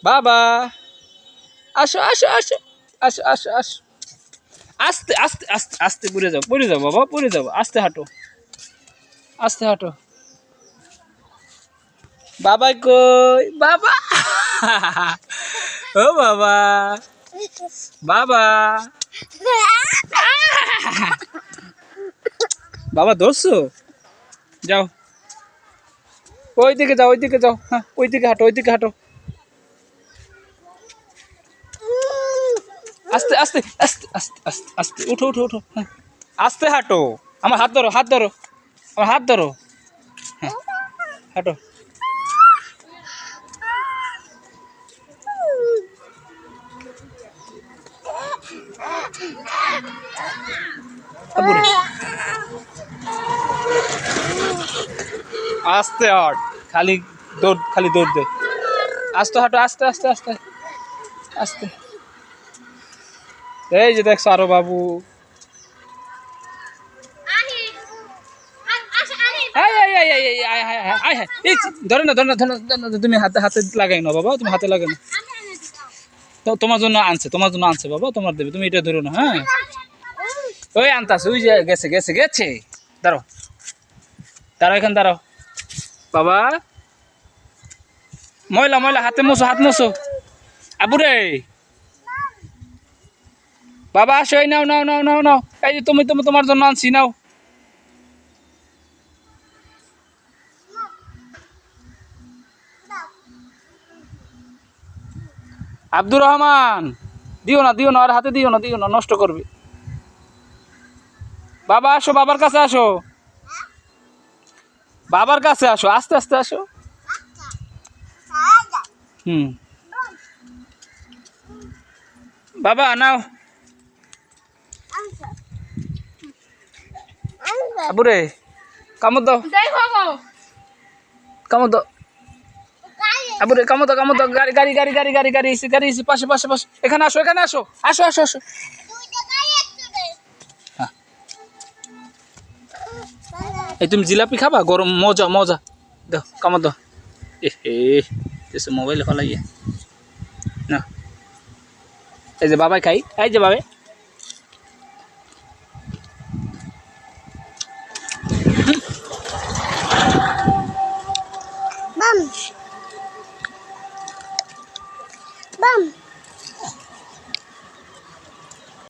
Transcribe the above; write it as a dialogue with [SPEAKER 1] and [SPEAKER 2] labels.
[SPEAKER 1] বাবা আসো আসো আসো আসো আসো আসো আস্তে আস্তে আস্তে আস্তে পড়ে যাও বাবা পড়ে যাও আস্তে হাঁটো আস্তে হাঁটো বাবাই কই বাবা ও বাবা বাবা বাবা ধরছো যাও ওইদিকে যাও হ্যাঁ ওইদিকে হাঁটো আস্তে আস্তে আস্তে আস্তে আস্তে আস্তে উঠো হ্যাঁ আস্তে হাঁটো আমার হাত ধরো আমার হাত ধরো হ্যাঁ হাঁটো আস্তে হাঁট খালি দৌড় দে আস্তে হাঁটো আস্তে আস্তে আস্তে আস্তে এই যে দেখছো আরো বাবু ধরে না তুমি হাতে লাগাই না বাবা তুমি হাতে লাগাই না তোমার জন্য আনছে বাবা তোমার দেবে তুমি এটা ধরো না হ্যাঁ ওই আনতাছে ওই যে গেছে দাঁড়াও এখানে দাঁড়াও বাবা ময়লা হাত মোছো আবুরে বাবা আসো এই নাও এই যে তুমি তোমার জন্য আনছি নাও আব্দুর রহমান দিও না আর হাতে দিও না নষ্ট করবে বাবা আসো বাবার কাছে আসো আস্তে আস্তে আসো বাবা নাও আবুরে কামড় দাও আবুরে কামড় দাও গাড়ি এসে পাশে এখানে আসো এই তুমি জিলাপি খাবা গরম মজা দাও কামড় দাও মোবাইল ফেলাইয়ে না এই যে বাবাই খাই এই যে বাবে